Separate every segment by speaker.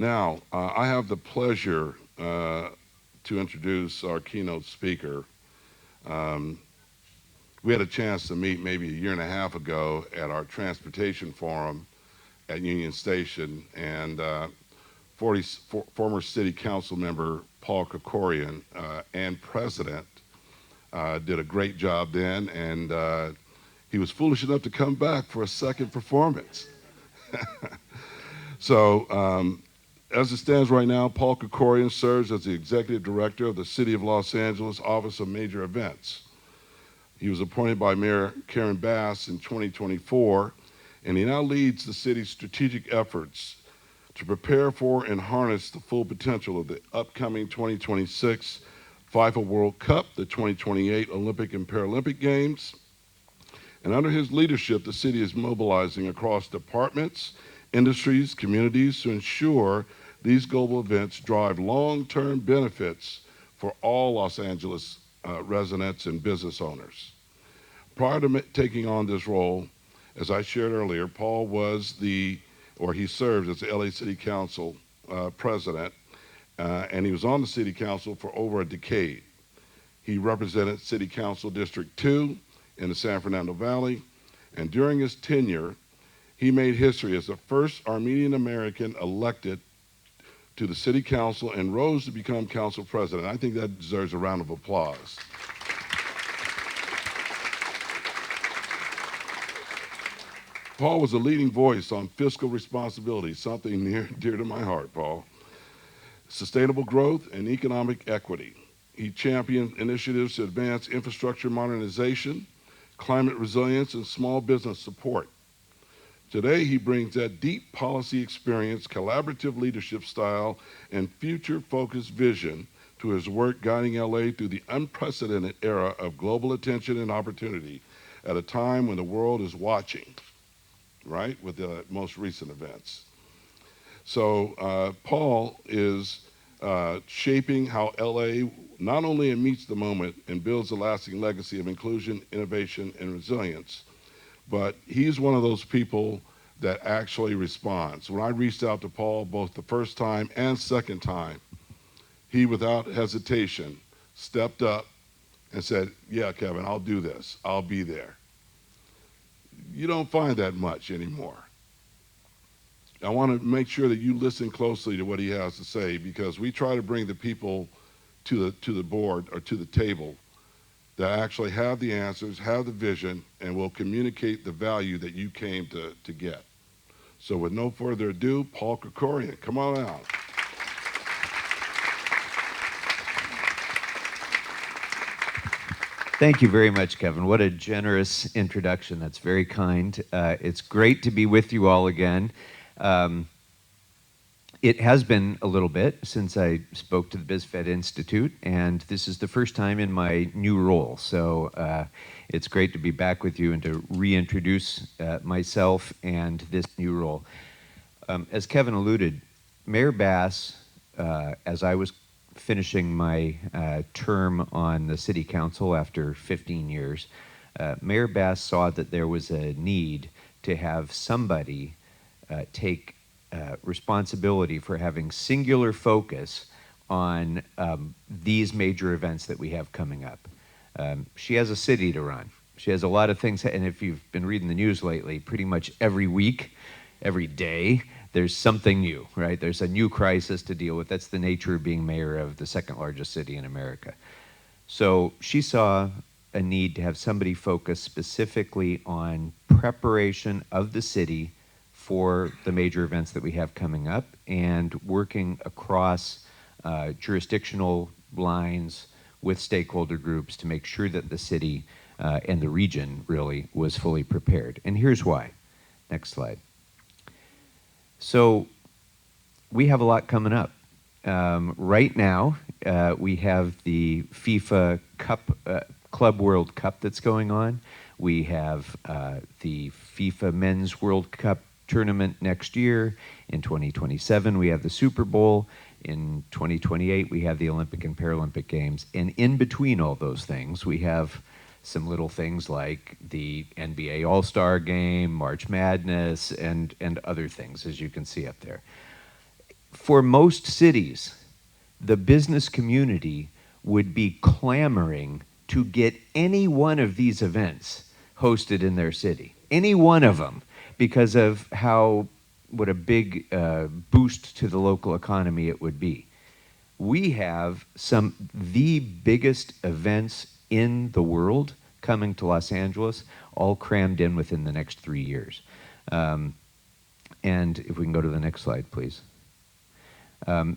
Speaker 1: Now, I have the pleasure to introduce our keynote speaker. Um, we had a chance to meet maybe a year and a half ago at our transportation forum at Union Station, and former city council member Paul Krekorian and president did a great job then, and he was foolish enough to come back for a second performance. So, as it stands right now, Paul Krekorian serves as the executive director of the City of Los Angeles Office of Major Events. He was appointed by Mayor Karen Bass in 2024, and he now leads the city's strategic efforts to prepare for and harness the full potential of the upcoming 2026 FIFA World Cup, the 2028 Olympic and Paralympic Games. And under his leadership, the city is mobilizing across departments, industries, communities to ensure these global events drive long-term benefits for all Los Angeles residents and business owners. Prior to taking on this role, as I shared earlier, Paul he served as the LA City Council president, and he was on the City Council for over a decade. He represented City Council District 2 in the San Fernando Valley, and during his tenure, he made history as the first Armenian American elected to the City Council and rose to become council president. I think that deserves a round of applause. Paul was a leading voice on fiscal responsibility, something near and dear to my heart, Paul. Sustainable growth and economic equity. He championed initiatives to advance infrastructure modernization, climate resilience, and small business support. Today, he brings that deep policy experience, collaborative leadership style, and future-focused vision to his work guiding LA through the unprecedented era of global attention and opportunity at a time when the world is watching, right, with the most recent events. So Paul is shaping how LA not only meets the moment and builds a lasting legacy of inclusion, innovation, and resilience, but he's one of those people that actually responds. When I reached out to Paul both the first time and second time, he, without hesitation, stepped up and said, yeah, Kevin, I'll do this. I'll be there. You don't find that much anymore. I want to make sure that you listen closely to what he has to say, because we try to bring the people to the board or to the table that actually have the answers, have the vision, and will communicate the value that you came to get. So with no further ado, Paul Krekorian, come on out.
Speaker 2: Thank you very much, Kevin. What a generous introduction. That's very kind. It's great to be with you all again. It has been a little bit since I spoke to the BizFed Institute, and this is the first time in my new role. So it's great to be back with you and to reintroduce myself and this new role. As Kevin alluded, Mayor Bass, as I was finishing my term on the City Council after 15 years, Mayor Bass saw that there was a need to have somebody take responsibility for having singular focus on these major events that we have coming up. She has a city to run. She has a lot of things, and if you've been reading the news lately, pretty much every week, every day, there's something new, right? There's a new crisis to deal with. That's the nature of being mayor of the second largest city in America. So she saw a need to have somebody focus specifically on preparation of the city for the major events that we have coming up, and working across jurisdictional lines with stakeholder groups to make sure that the city and the region really was fully prepared. And here's why. Next slide. So we have a lot coming up. Right now, we have the FIFA Club World Cup that's going on. We have the FIFA Men's World Cup tournament next year. In 2027, we have the Super Bowl. In 2028, we have the Olympic and Paralympic Games. And in between all those things, we have some little things like the NBA All-Star Game, March Madness, and other things, as you can see up there. for most cities, the business community would be clamoring to get any one of these events hosted in their city, any one of them, because of what a big boost to the local economy it would be. We have the biggest events in the world coming to Los Angeles, all crammed in within the next 3 years. And if we can go to the next slide, please.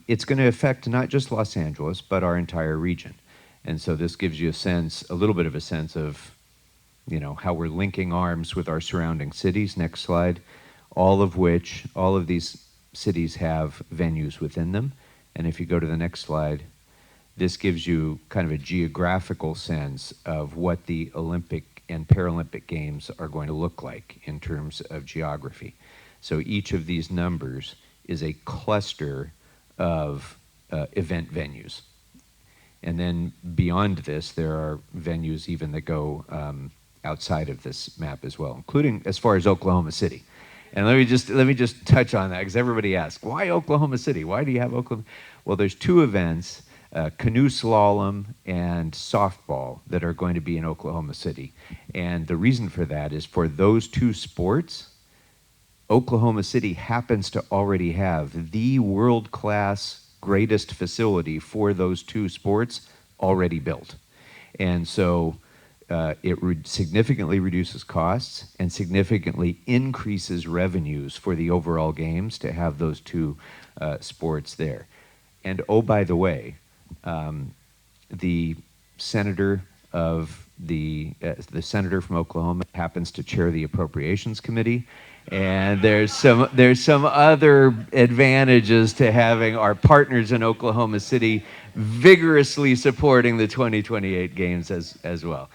Speaker 2: It's going to affect not just Los Angeles, but our entire region. And so this gives you a little bit of a sense of, how we're linking arms with our surrounding cities. Next slide. All of these cities have venues within them. And if you go to the next slide, this gives you kind of a geographical sense of what the Olympic and Paralympic Games are going to look like in terms of geography. So each of these numbers is a cluster of event venues. And then beyond this, there are venues even that go outside of this map as well, including as far as Oklahoma City. And let me just touch on that, because everybody asks, why Oklahoma City? Why do you have Oklahoma? Well, there's two events, canoe slalom and softball, that are going to be in Oklahoma City. And the reason for that is, for those two sports, Oklahoma City happens to already have the world-class greatest facility for those two sports already built. And so it significantly reduces costs and significantly increases revenues for the overall games to have those two sports there. And oh, by the way, the senator from Oklahoma happens to chair the Appropriations Committee. And there's some other advantages to having our partners in Oklahoma City vigorously supporting the 2028 games as well.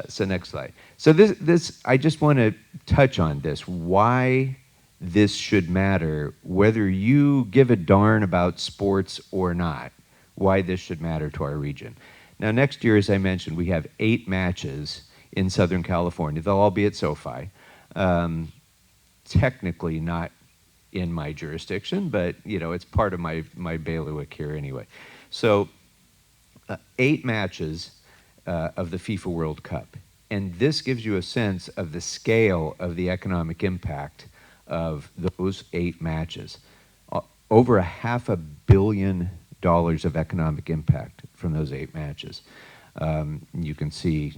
Speaker 2: So next slide. So this I just want to touch on this, why this should matter, whether you give a darn about sports or not, why this should matter to our region. Now, next year, as I mentioned, we have 8 matches in Southern California. They'll all be at SoFi. Technically not in my jurisdiction, but it's part of my bailiwick here anyway. So 8 matches of the FIFA World Cup. And this gives you a sense of the scale of the economic impact of those 8 matches. Over $500 million of economic impact from those 8 matches. You can see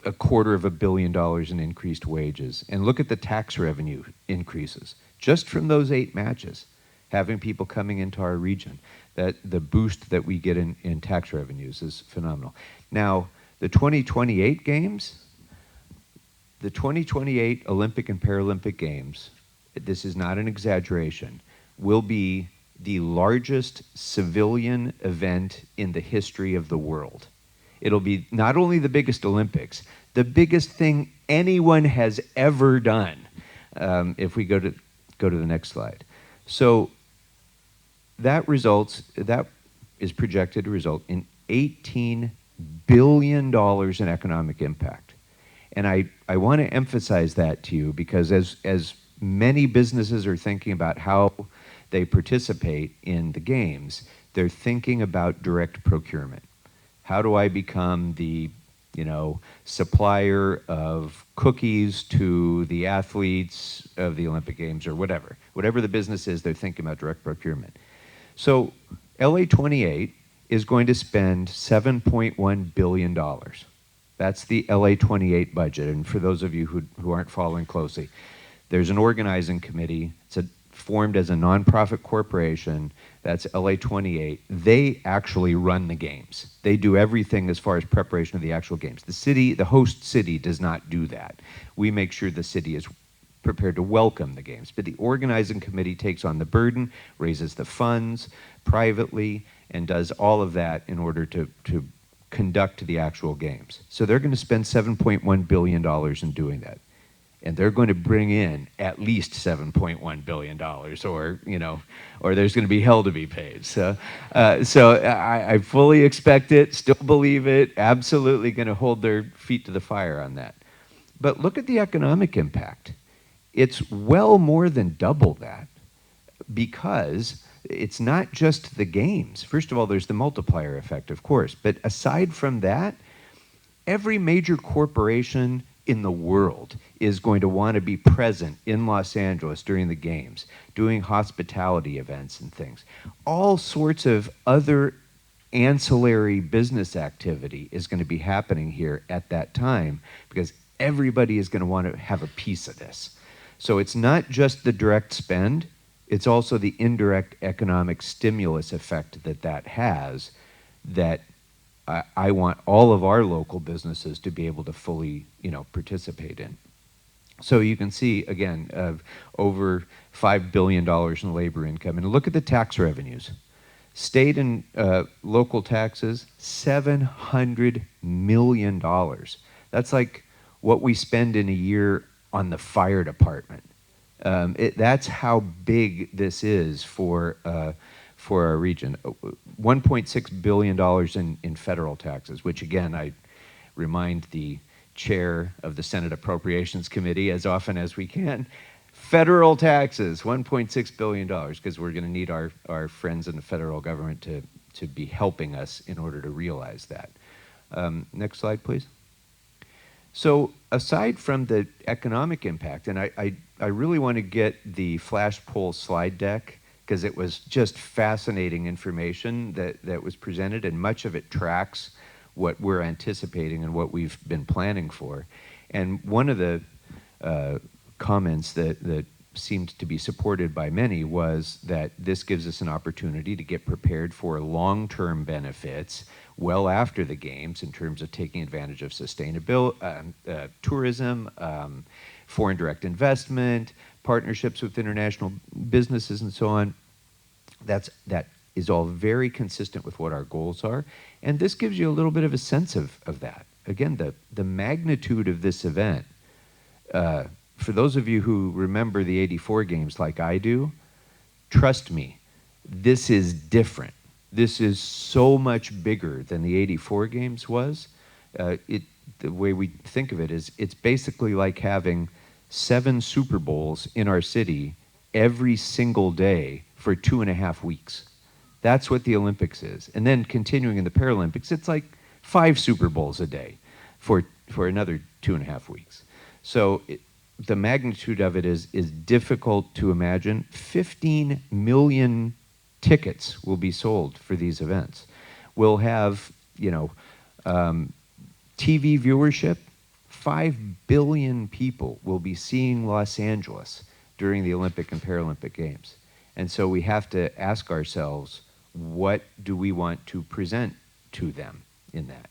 Speaker 2: $250 million in increased wages. And look at the tax revenue increases just from those 8 matches, having people coming into our region. That the boost that we get in tax revenues is phenomenal. Now, the 2028 games, the 2028 Olympic and Paralympic Games, this is not an exaggeration, will be the largest civilian event in the history of the world. It'll be not only the biggest Olympics, the biggest thing anyone has ever done. If we go to the next slide. So that is projected to result in $18 billion in economic impact. And I want to emphasize that to you, because as many businesses are thinking about how they participate in the games, they're thinking about direct procurement. How do I become the supplier of cookies to the athletes of the Olympic Games, or whatever the business is, they're thinking about direct procurement. So LA 28 is going to spend $7.1 billion. That's the LA 28 budget. And for those of you who aren't following closely, there's an organizing committee. It's formed as a nonprofit corporation. That's LA 28. They actually run the games. They do everything as far as preparation of the actual games. The host city does not do that. We make sure the city is prepared to welcome the games. But the organizing committee takes on the burden, raises the funds privately, and does all of that in order to conduct the actual games. So they're going to spend $7.1 billion in doing that. And they're going to bring in at least $7.1 billion, or there's going to be hell to be paid. So I fully expect it, still believe it, absolutely going to hold their feet to the fire on that. But look at the economic impact. It's well more than double that. because it's not just the games. First of all, there's the multiplier effect, of course, but aside from that, every major corporation in the world is going to want to be present in Los Angeles during the games, doing hospitality events and things. All sorts of other ancillary business activity is going to be happening here at that time because everybody is going to want to have a piece of this. So it's not just the direct spend, it's also the indirect economic stimulus effect that that has that I want all of our local businesses to be able to fully, participate in. So you can see, again, over $5 billion in labor income. And look at the tax revenues. State and local taxes, $700 million. That's like what we spend in a year on the fire department. That's how big this is for our region. $1.6 billion in federal taxes, which again, I remind the chair of the Senate Appropriations Committee as often as we can. Federal taxes, $1.6 billion, because we're going to need our friends in the federal government to be helping us in order to realize that. Next slide, please. So aside from the economic impact, and I really want to get the flash poll slide deck because it was just fascinating information that was presented, and much of it tracks what we're anticipating and what we've been planning for. And one of the comments that seemed to be supported by many was that this gives us an opportunity to get prepared for long-term benefits well after the games in terms of taking advantage of sustainability, tourism, foreign direct investment, partnerships with international businesses and so on. That is all very consistent with what our goals are. And this gives you a little bit of a sense of that. Again, the magnitude of this event, for those of you who remember the '84 games like I do, trust me, this is different. This is so much bigger than the '84 games was. The way we think of it is it's basically like having 7 Super Bowls in our city every single day for 2.5 weeks. That's what the Olympics is. And then continuing in the Paralympics, it's like 5 Super Bowls a day for another 2.5 weeks. So the magnitude of it is difficult to imagine. 15 million tickets will be sold for these events. We'll have, TV viewership. 5 billion people will be seeing Los Angeles during the Olympic and Paralympic Games. And so we have to ask ourselves, what do we want to present to them in that?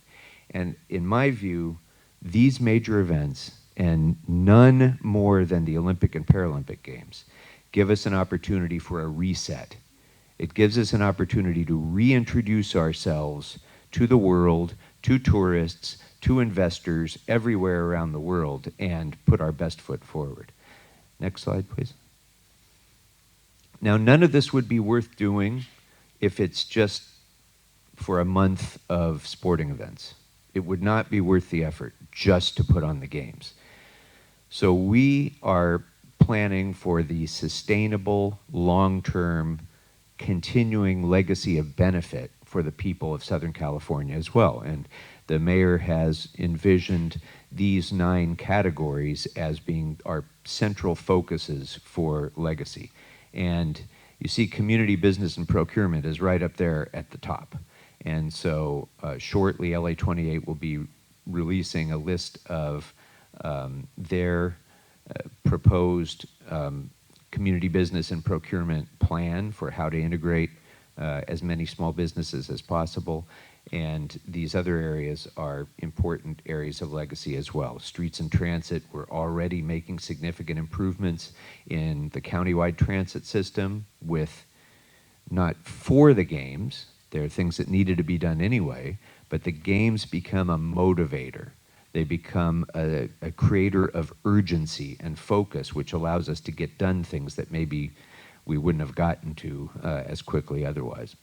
Speaker 2: And in my view, these major events, and none more than the Olympic and Paralympic Games, give us an opportunity for a reset. It gives us an opportunity to reintroduce ourselves to the world, to tourists, to investors everywhere around the world, and put our best foot forward. Next slide, please. Now, none of this would be worth doing if it's just for a month of sporting events. It would not be worth the effort just to put on the games. So we are planning for the sustainable, long-term, continuing legacy of benefit for the people of Southern California as well. And the mayor has envisioned these 9 categories as being our central focuses for legacy. And you see community business and procurement is right up there at the top. And so shortly, LA 28 will be releasing a list of their proposed community business and procurement plan for how to integrate as many small businesses as possible. And these other areas are important areas of legacy as well. Streets and transit, we're already making significant improvements in the countywide transit system with not for the games. There are things that needed to be done anyway, but the games become a motivator. They become a creator of urgency and focus, which allows us to get done things that maybe we wouldn't have gotten to as quickly otherwise.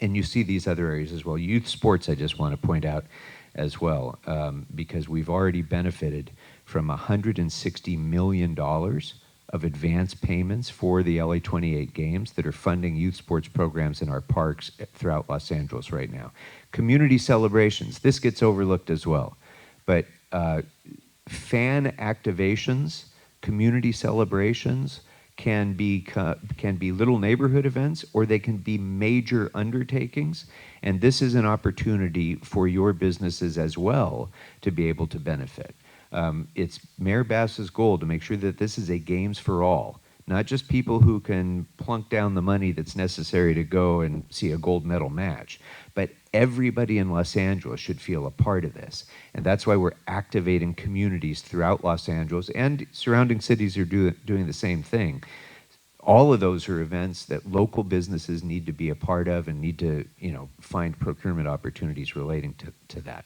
Speaker 2: And you see these other areas as well. Youth sports, I just want to point out as well, because we've already benefited from $160 million of advance payments for the LA 28 games that are funding youth sports programs in our parks throughout Los Angeles right now. Community celebrations, this gets overlooked as well, but fan activations, community celebrations can be little neighborhood events, or they can be major undertakings, and this is an opportunity for your businesses as well to be able to benefit. It's Mayor Bass's goal to make sure that this is a games for all, not just people who can plunk down the money that's necessary to go and see a gold medal match, but everybody in Los Angeles should feel a part of this. And that's why we're activating communities throughout Los Angeles, and surrounding cities are doing the same thing. All of those are events that local businesses need to be a part of and need to, find procurement opportunities relating to that.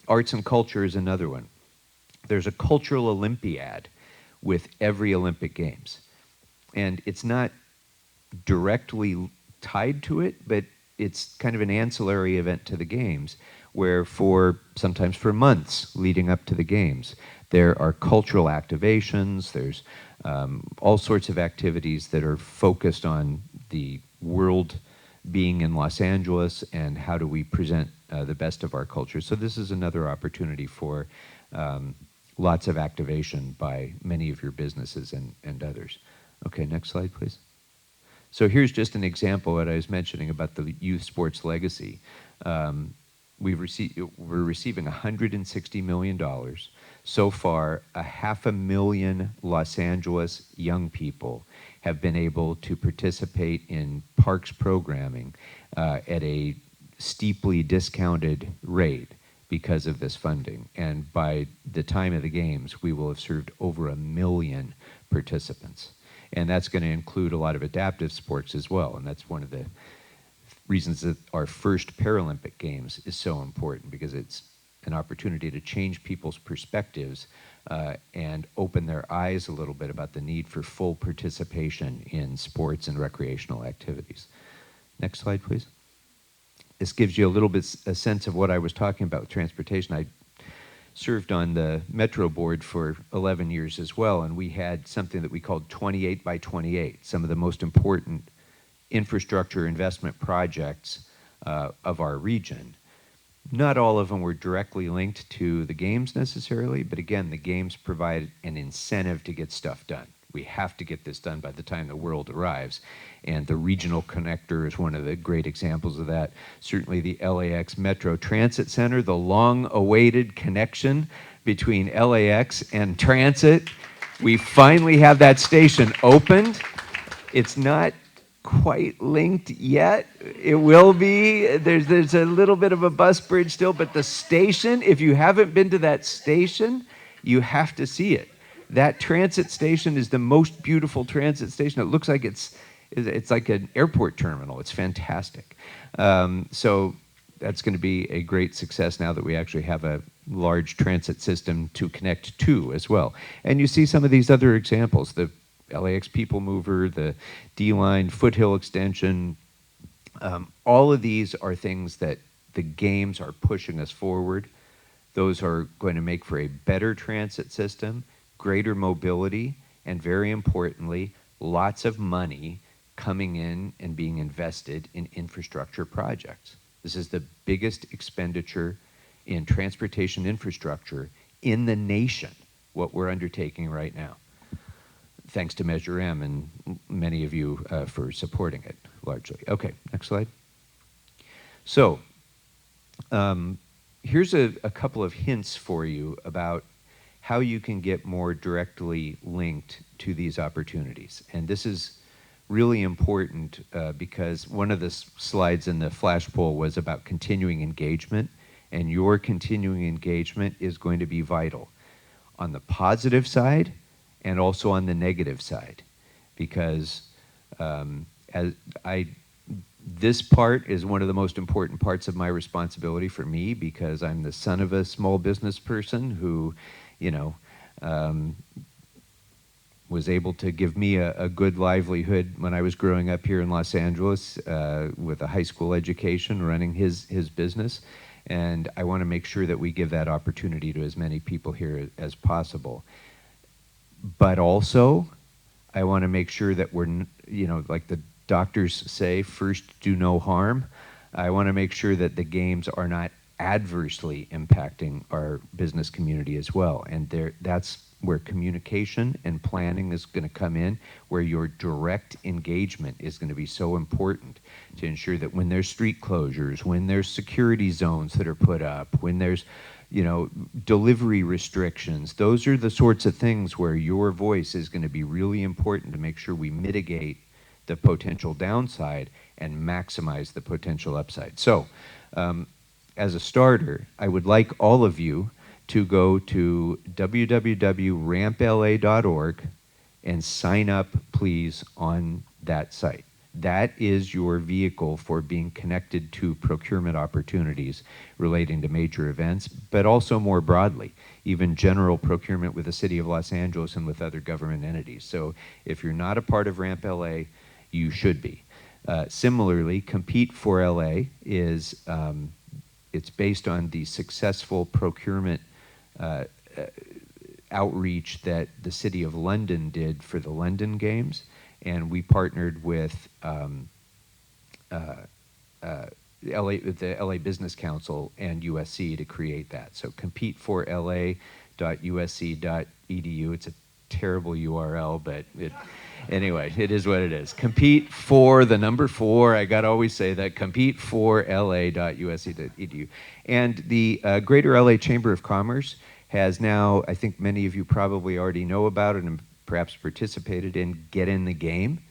Speaker 2: Arts and culture is another one. There's a cultural Olympiad with every Olympic Games. And it's not directly tied to it, but it's kind of an ancillary event to the Games, where sometimes for months leading up to the Games, there are cultural activations, there's all sorts of activities that are focused on the world being in Los Angeles and how do we present the best of our culture. So this is another opportunity for lots of activation by many of your businesses and others. Okay, next slide, please. So here's just an example what I was mentioning about the youth sports legacy. We're receiving $160 million. So far, 500,000 Los Angeles young people have been able to participate in parks programming at a steeply discounted rate because of this funding. And by the time of the Games, we will have served over 1 million participants. And that's going to include a lot of adaptive sports as well. And that's one of the reasons that our first Paralympic Games is so important, because it's an opportunity to change people's perspectives and open their eyes a little bit about the need for full participation in sports and recreational activities. Next slide, please. This gives you a little bit a sense of what I was talking about with transportation. I served on the Metro Board for 11 years as well, and we had something that we called 28 by 28, some of the most important infrastructure investment projects of our region. Not all of them were directly linked to the Games necessarily, but again, the Games provide an incentive to get stuff done. We have to get this done by the time the world arrives, and the regional connector is one of the great examples of that. Certainly the LAX Metro Transit Center, the long-awaited connection between LAX and transit. We finally have that station opened. It's not quite linked yet. It will be. There's a little bit of a bus bridge still, but the station, if you haven't been to that station, you have to see it. That transit station is the most beautiful transit station. It looks like it's like an airport terminal. It's fantastic. So that's going to be a great success now that we actually have a large transit system to connect to as well. And you see some of these other examples, the LAX People Mover, the D-Line, Foothill Extension. All of these are things that the Games are pushing us forward. Those are going to make for a better transit system, greater mobility, and very importantly, lots of money coming in and being invested in infrastructure projects. This is the biggest expenditure in transportation infrastructure in the nation, what we're undertaking right now. Thanks to Measure M and many of you for supporting it largely. Okay, next slide. So here's a couple of hints for you about how you can get more directly linked to these opportunities. And this is really important because one of the slides in the flash poll was about continuing engagement, and your continuing engagement is going to be vital on the positive side and also on the negative side, because this part is one of the most important parts of my responsibility for me, because I'm the son of a small business person who, was able to give me a good livelihood when I was growing up here in Los Angeles with a high school education, running his business. And I want to make sure that we give that opportunity to as many people here as possible. But also, I want to make sure that like the doctors say, first do no harm. I want to make sure that the games are not adversely impacting our business community as well. And that's where communication and planning is going to come in, where your direct engagement is going to be so important to ensure that when there's street closures, when there's security zones that are put up, when there's delivery restrictions, those are the sorts of things where your voice is going to be really important to make sure we mitigate the potential downside and maximize the potential upside. So, as a starter, I would like all of you to go to www.rampla.org and sign up, please, on that site. That is your vehicle for being connected to procurement opportunities relating to major events, but also more broadly, even general procurement with the City of Los Angeles and with other government entities. So if you're not a part of Ramp LA, you should be. Similarly, Compete for LA is, it's based on the successful procurement outreach that the City of London did for the London Games, and we partnered with the LA Business Council and USC to create that. So competeforla.usc.edu. It's a terrible URL, but anyway, it is what it is. Compete for the number 4. I got to always say that. Competeforla.usc.edu. And the Greater LA Chamber of Commerce has now, I think many of you probably already know about it and perhaps participated in, Get in the Game.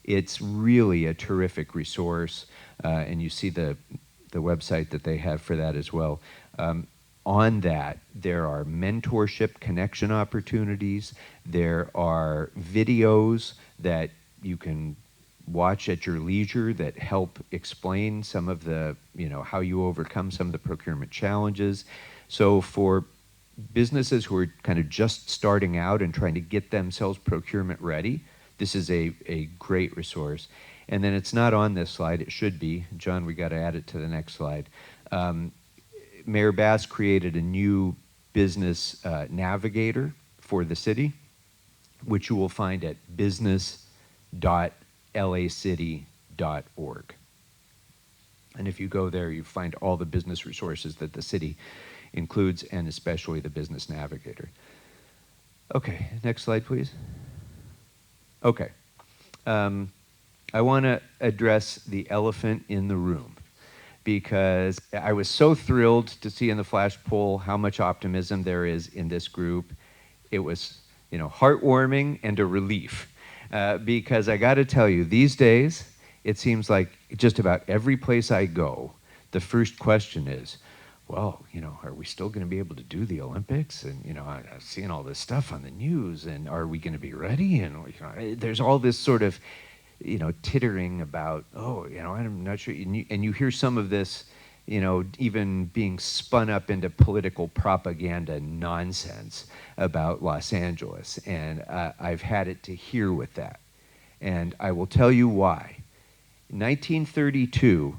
Speaker 2: It's really a terrific resource, and you see the website that they have for that as well. On that, there are mentorship connection opportunities. There are videos that you can watch at your leisure that help explain some of the, how you overcome some of the procurement challenges. So for businesses who are kind of just starting out and trying to get themselves procurement ready, this is a great resource. And then it's not on this slide, it should be. John, we got to add it to the next slide. Mayor Bass created a new business navigator for the city, which you will find at business.lacity.org. And if you go there, you find all the business resources that the city includes, and especially the business navigator. Okay, next slide, please. Okay. I want to address the elephant in the room, because I was so thrilled to see in the flash poll how much optimism there is in this group. It was, heartwarming and a relief, because I got to tell you, these days, it seems like just about every place I go, the first question is, well, are we still going to be able to do the Olympics? And, I'm seeing all this stuff on the news, and are we going to be ready? And there's all this sort of, tittering about, I'm not sure. And you hear some of this, even being spun up into political propaganda nonsense about Los Angeles. And I've had it to hear with that. And I will tell you why. In 1932,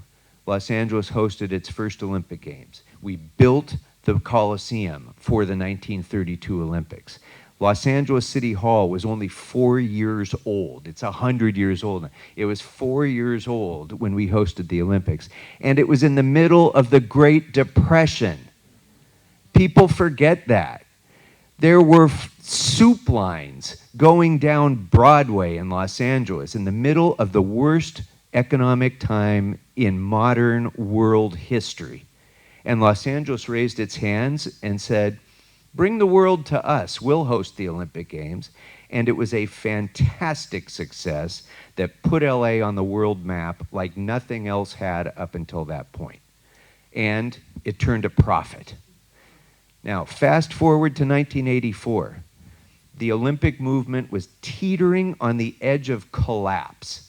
Speaker 2: Los Angeles hosted its first Olympic Games. We built the Coliseum for the 1932 Olympics. Los Angeles City Hall was only 4 years old. It's 100 years old now. It was 4 years old when we hosted the Olympics. And it was in the middle of the Great Depression. People forget that. There were soup lines going down Broadway in Los Angeles in the middle of the worst economic time in modern world history. And Los Angeles raised its hands and said, bring the world to us. We'll host the Olympic Games. And it was a fantastic success that put LA on the world map like nothing else had up until that point. And it turned a profit. Now, fast forward to 1984. The Olympic movement was teetering on the edge of collapse.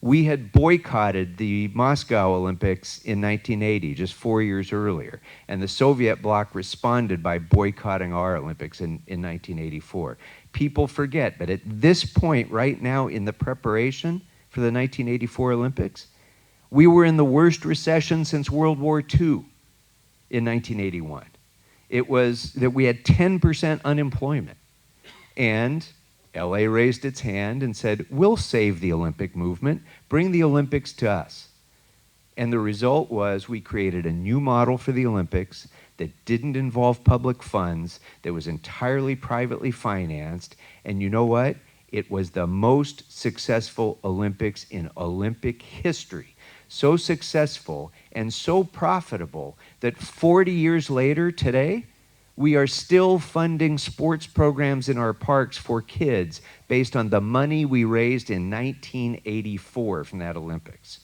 Speaker 2: We had boycotted the Moscow Olympics in 1980, just 4 years earlier, and the Soviet bloc responded by boycotting our Olympics in 1984. People forget, but at this point right now in the preparation for the 1984 Olympics, we were in the worst recession since World War II in 1981. It was that we had 10% unemployment. And LA raised its hand and said, we'll save the Olympic movement, bring the Olympics to us. And the result was we created a new model for the Olympics that didn't involve public funds, that was entirely privately financed. And you know what? It was the most successful Olympics in Olympic history. So successful and so profitable that 40 years later today, we are still funding sports programs in our parks for kids based on the money we raised in 1984 from that Olympics.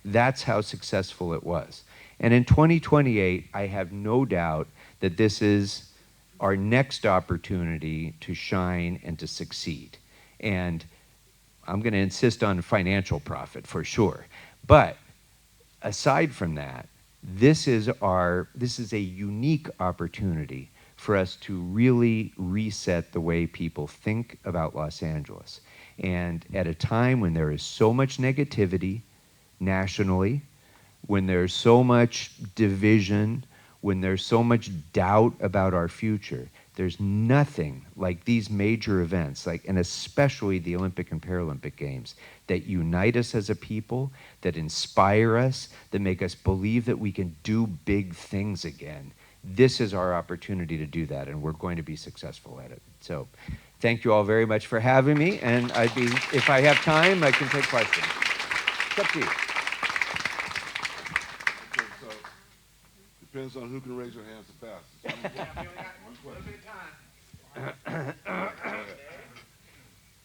Speaker 2: That's how successful it was. And in 2028, I have no doubt that this is our next opportunity to shine and to succeed. And I'm going to insist on financial profit for sure. But aside from that, this is a unique opportunity for us to really reset the way people think about Los Angeles. And at a time when there is so much negativity nationally, when there's so much division, when there's so much doubt about our future, there's nothing like these major events, and especially the Olympic and Paralympic Games, that unite us as a people, that inspire us, that make us believe that we can do big things again. This is our opportunity to do that, and we're going to be successful at it. So thank you all very much for having me, and if I have time, I can take questions. It's up to you.
Speaker 1: Okay, so depends on who can raise their hands the fastest.
Speaker 3: Yeah, we only got a little bit of time.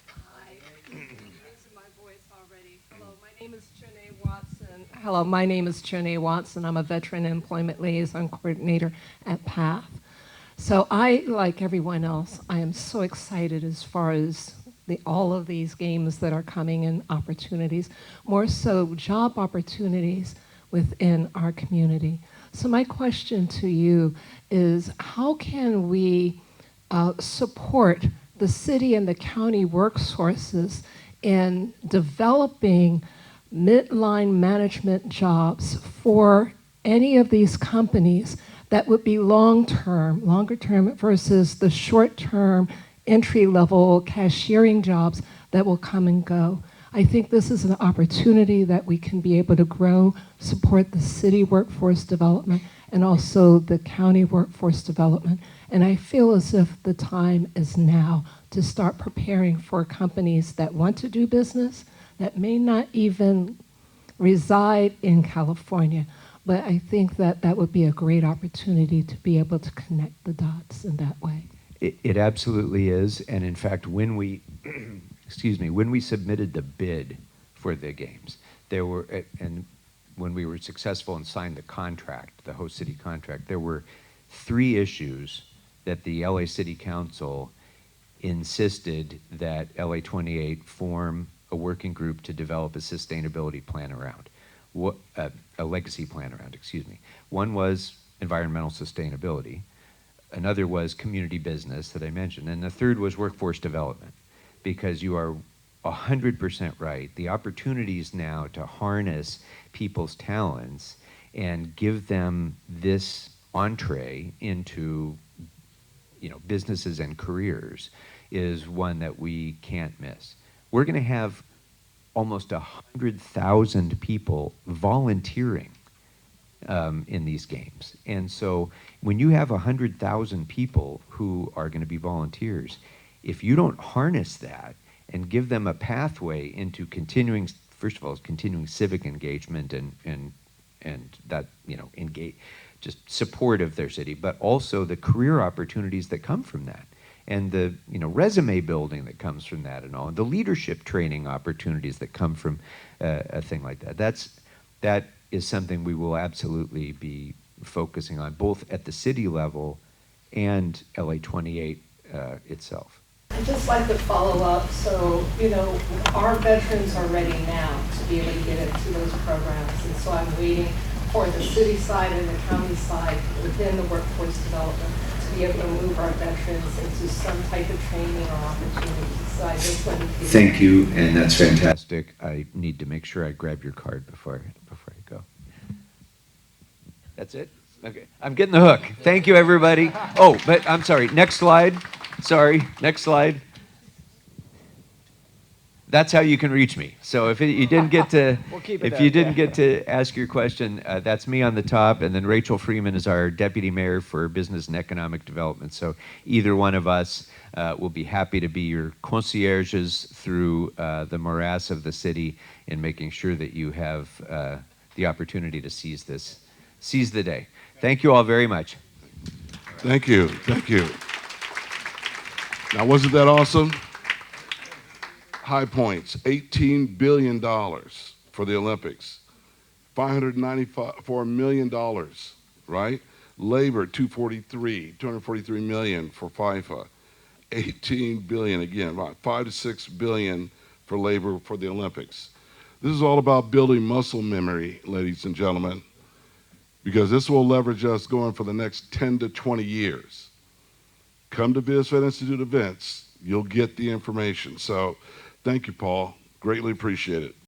Speaker 4: Hi, using my voice already. Hello, my name is Chene Watson. Hello, my name is Chene Watson. I'm a Veteran Employment Liaison Coordinator at PATH. So I, like everyone else, I am so excited as far as all of these games that are coming and opportunities, more so job opportunities within our community. So my question to you is, how can we support the city and the county workforces in developing midline management jobs for any of these companies that would be longer term versus the short-term entry-level cashiering jobs that will come and go? I think this is an opportunity that we can be able to grow, support the city workforce development, and also the county workforce development. And I feel as if the time is now to start preparing for companies that want to do business, that may not even reside in California. But I think that that would be a great opportunity to be able to connect the dots in that way.
Speaker 2: It absolutely is. And in fact, when we when we submitted the bid for the games, and when we were successful and signed the contract, the host city contract, there were 3 issues that the LA City Council insisted that LA 28 form a working group to develop a sustainability plan around, a legacy plan around, excuse me. One was environmental sustainability. Another was community business that I mentioned. And the third was workforce development, because you are 100% right. The opportunities now to harness people's talents and give them this entree into businesses and careers is one that we can't miss. We're going to have almost 100,000 people volunteering in these games. And so when you have 100,000 people who are going to be volunteers, if you don't harness that and give them a pathway into continuing, first of all, continuing civic engagement and that, engage, just support of their city, but also the career opportunities that come from that, and the resume building that comes from that, and all, and the leadership training opportunities that come from a thing like that. That is something we will absolutely be focusing on, both at the city level and LA 28 itself.
Speaker 4: I'd just like to follow up. So, our veterans are ready now to be able to get into those programs. And so I'm waiting for the city side and the county side within the workforce development to be able to move our veterans into some type of training or opportunity. So I just wanted to...
Speaker 2: Thank you, and that's fantastic. I need to make sure I grab your card before I go. That's it? Okay, I'm getting the hook. Thank you, everybody. Oh, but I'm sorry, next slide. Sorry, next slide. That's how you can reach me. So if you didn't get to,
Speaker 3: We'll keep it
Speaker 2: if
Speaker 3: up,
Speaker 2: you didn't
Speaker 3: yeah.
Speaker 2: get to ask your question, that's me on the top, and then Rachel Freeman is our deputy mayor for business and economic development. So either one of us will be happy to be your concierges through the morass of the city in making sure that you have the opportunity to seize the day. Thank you all very much.
Speaker 1: Thank you. Thank you. Now, wasn't that awesome? High points, $18 billion for the Olympics, $594 million, right? Labor, $243 million for FIFA, $18 billion again, right? $5 to $6 billion for labor for the Olympics. This is all about building muscle memory, ladies and gentlemen, because this will leverage us going for the next 10 to 20 years. Come to BizFed Institute events, you'll get the information. So thank you, Paul. Greatly appreciate it.